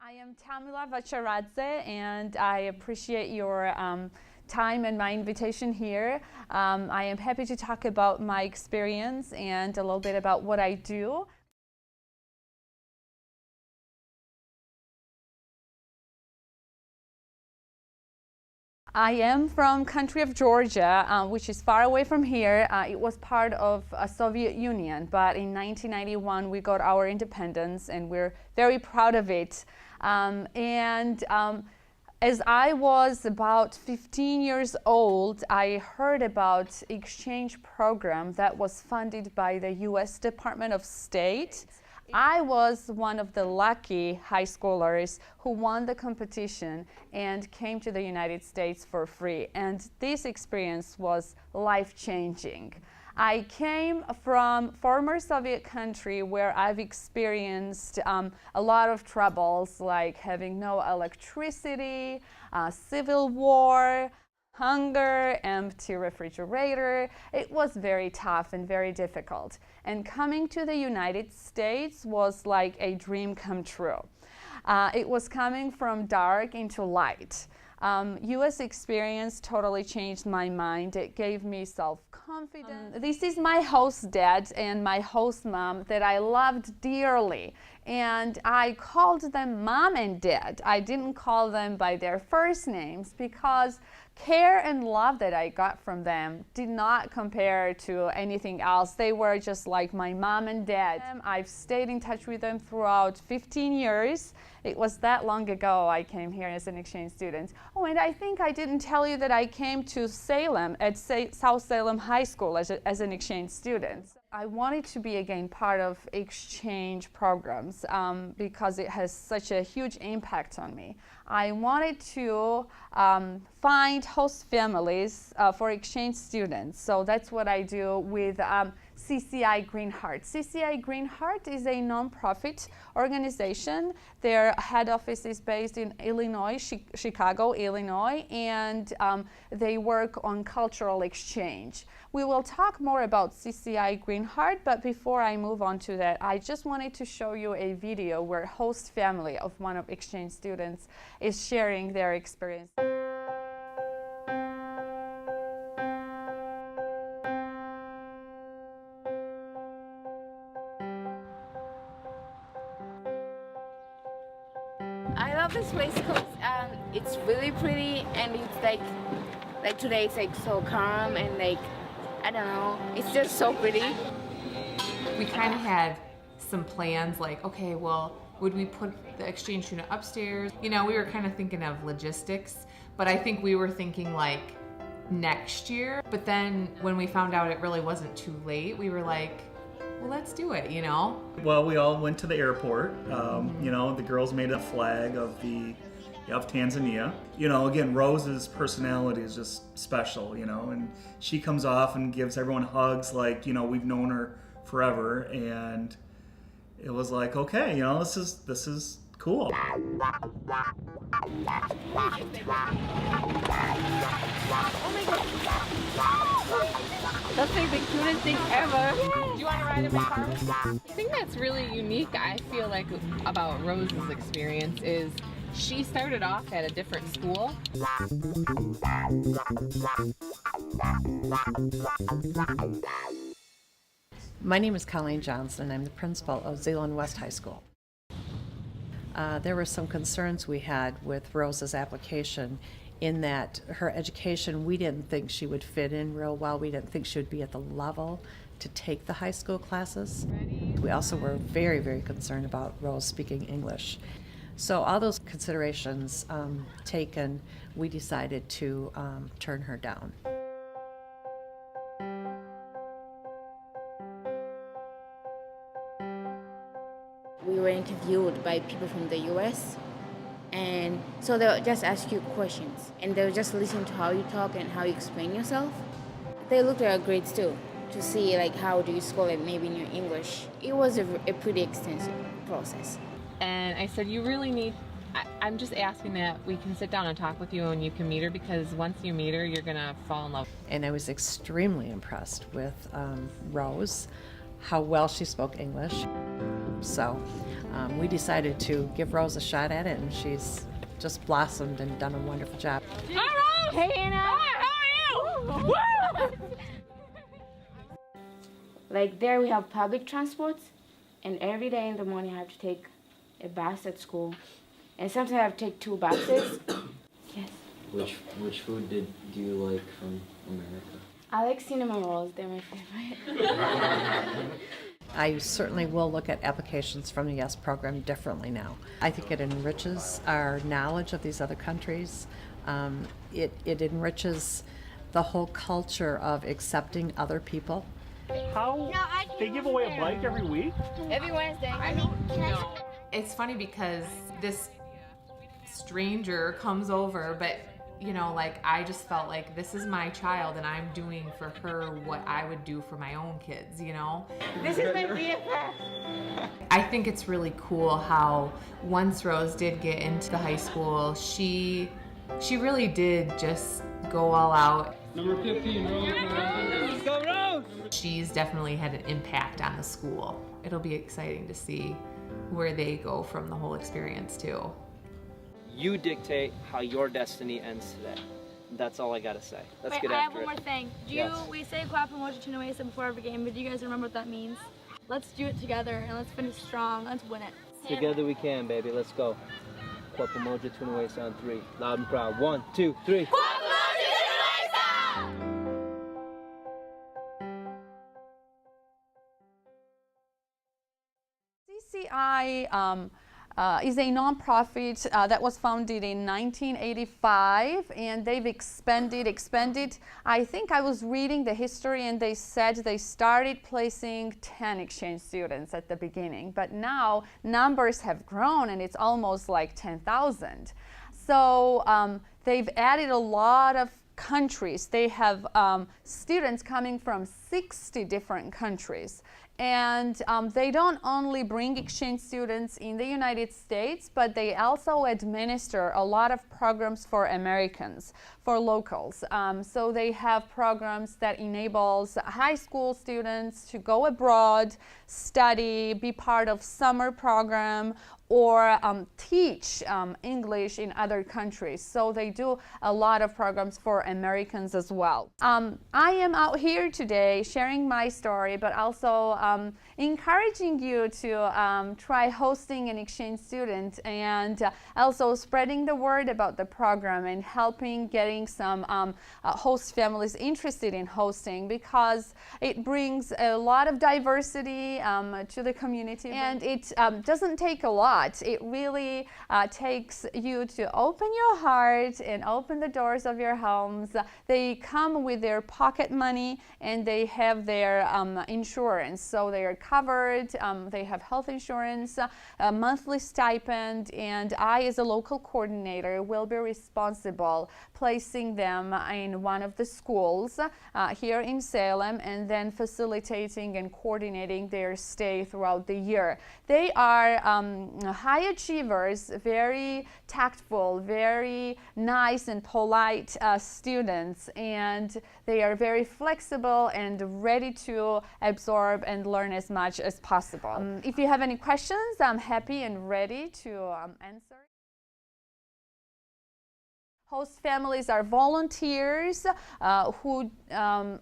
I am Tamila Vacharadze, and I appreciate your time and my invitation here. I am happy to talk about my experience and a little bit about what I do. I am from country of Georgia, which is far away from here. It was part of a Soviet Union, but in 1991 we got our independence, and we're very proud of it. As I was about 15 years old, I heard about exchange program that was funded by the U.S. Department of State. I was one of the lucky high schoolers who won the competition and came to the United States for free. And this experience was life-changing. I came from former Soviet country where I've experienced a lot of troubles, like having no electricity, civil war, hunger, empty refrigerator. It was very tough and very difficult. And coming to the United States was like a dream come true. It was coming from dark into light. U.S. experience totally changed my mind. It gave me self-confidence. This is my host dad and my host mom that I loved dearly. And I called them mom and dad. I didn't call them by their first names because care and love that I got from them did not compare to anything else. They were just like my mom and dad. I've stayed in touch with them throughout 15 years. It was that long ago I came here as an exchange student. Oh, and I think I didn't tell you that I came to Salem at South Salem High School as an exchange student. I wanted to be again part of exchange programs because it has such a huge impact on me. I wanted to find host families for exchange students. So that's what I do with CCI Greenheart. CCI Greenheart is a nonprofit organization. Their head office is based in Illinois, Chicago, Illinois, and they work on cultural exchange. We will talk more about CCI Greenheart, but before I move on to that, I just wanted to show you a video where host family of one of exchange students is sharing their experience. I love this place because it's really pretty, and it's like today it's like so calm and like, I don't know, it's just so pretty. We kind of had some plans like, okay, well, would we put the exchange student upstairs? You know, we were kind of thinking of logistics, but I think we were thinking like next year. But then when we found out it really wasn't too late, we were like, well, let's do it, you know? Well, we all went to the airport. You know, the girls made a flag of Tanzania. You know, again, Rose's personality is just special, you know, and she comes off and gives everyone hugs like, you know, we've known her forever, and it was like, okay, you know, this is cool. That's like the cutest thing ever. Do you want to ride in my car? The thing that's really unique, I feel like, about Rose's experience is she started off at a different school. My name is Colleen Johnson. I'm the principal of Zeeland West High School. There were some concerns we had with Rose's application in that her education, we didn't think she would fit in real well. We didn't think she would be at the level to take the high school classes. We also were very, very concerned about Rose speaking English. So all those considerations taken, we decided to turn her down. We were interviewed by people from the US, and so they'll just ask you questions, and they'll just listen to how you talk and how you explain yourself. They looked at our grades too, to see like how do you score it maybe in your English. It was a pretty extensive process. And I said, you really need, I'm just asking that we can sit down and talk with you and you can meet her, because once you meet her, you're going to fall in love. And I was extremely impressed with Rose, how well she spoke English. So we decided to give Rose a shot at it, and she's just blossomed and done a wonderful job. Hi, Rose! Hey, Anna! Hi, how are you? Like there we have public transports, and every day in the morning I have to take a bus at school. And sometimes I have to take 2 buses. Yes. Which food do you like from America? I like cinnamon rolls, they're my favorite. I certainly will look at applications from the YES program differently now. I think it enriches our knowledge of these other countries. It enriches the whole culture of accepting other people. How they give away a bike every week? Every Wednesday. I don't know. It's funny because this stranger comes over, but you know, like I just felt like this is my child and I'm doing for her what I would do for my own kids, you know? This is my BFF. I think it's really cool how once Rose did get into the high school, she really did just go all out. Number 15, Rose. Let's go, Rose! She's definitely had an impact on the school. It'll be exciting to see where they go from the whole experience too. You dictate how your destiny ends today. That's all I gotta say. Let's get I have after one it. more thing. Yes. We say Clap and Mojo Tunuesa before every game, but do you guys remember what that means? Let's do it together and let's finish strong. Let's win it. Together we can, baby. Let's go. Cuerpo Mojo Tunuesa on 3. Loud and proud. 1, 2, 3. CCI is a nonprofit that was founded in 1985, and they've expanded. I think I was reading the history, and they said they started placing 10 exchange students at the beginning, but now numbers have grown, and it's almost like 10,000. So they've added a lot of countries. They have students coming from 60 different countries. And they don't only bring exchange students in the United States, but they also administer a lot of programs for Americans, for locals. So they have programs that enables high school students to go abroad, study, be part of summer program, or teach English in other countries. So they do a lot of programs for Americans as well. I am out here today sharing my story, but also encouraging you to try hosting an exchange student, and also spreading the word about the program and helping getting some host families interested in hosting, because it brings a lot of diversity to the community, and it doesn't take a lot. It really takes you to open your heart and open the doors of your homes. They come with their pocket money, and they have their insurance, so they are covered. They have health insurance, a monthly stipend, and I, as a local coordinator, will be responsible placing them in one of the schools here in Salem, and then facilitating and coordinating their stay throughout the year. They are high achievers, very tactful, very nice and polite students, and they are very flexible and ready to absorb and learn as much as possible. If you have any questions, I'm happy and ready to answer. Host families are volunteers who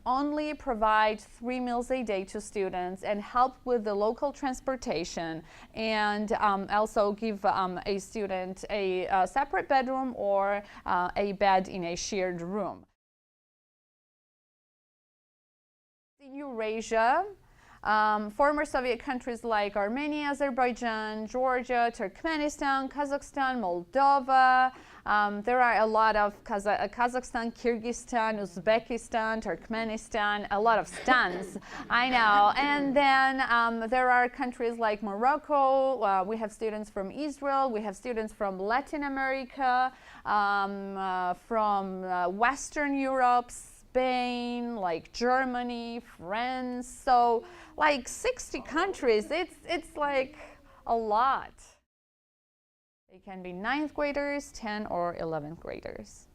only provide 3 meals a day to students and help with the local transportation, and also give a student a separate bedroom or a bed in a shared room. In Eurasia, former Soviet countries like Armenia, Azerbaijan, Georgia, Turkmenistan, Kazakhstan, Moldova. There are a lot of Kazakhstan, Kyrgyzstan, Uzbekistan, Turkmenistan, a lot of stans, I know. And then there are countries like Morocco. We have students from Israel. We have students from Latin America, from Western Europe, Spain, like Germany, France. So like 60 countries. It's like a lot. They can be 9th graders, 10 or 11th graders.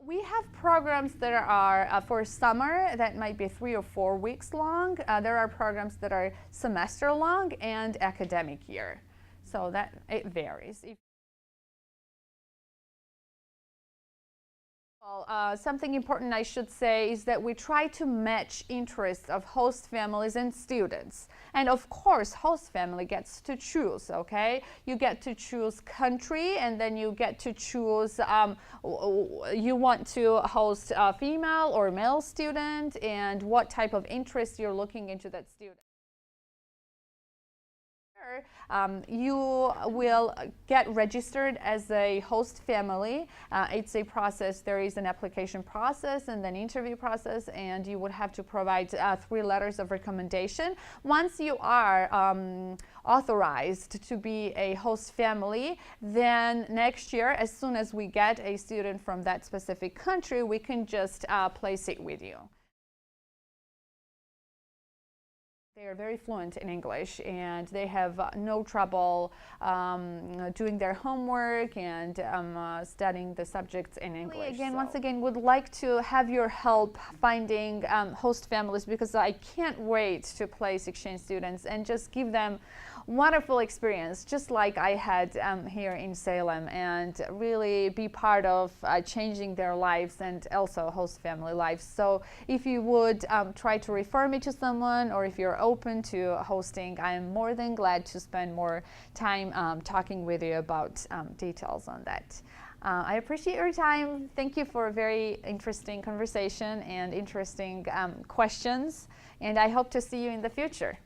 We have programs that are for summer that might be 3 or 4 weeks long. There are programs that are semester long and academic year. So that it varies. Well, something important I should say is that we try to match interests of host families and students. And of course, host family gets to choose, okay? You get to choose country, and then you get to choose, you want to host a female or male student, and what type of interest you're looking into that student. You will get registered as a host family. It's a process. There is an application process and then interview process, and you would have to provide 3 letters of recommendation. Once you are authorized to be a host family, then next year, as soon as we get a student from that specific country, we can just place it with you. They are very fluent in English, and they have no trouble doing their homework and studying the subjects in English. Once again, would like to have your help finding host families, because I can't wait to place exchange students and just give them wonderful experience, just like I had here in Salem, and really be part of changing their lives and also host family lives. So if you would try to refer me to someone, or if you're open to hosting, I am more than glad to spend more time talking with you about details on that. I appreciate your time. Thank you for a very interesting conversation and interesting questions, and I hope to see you in the future.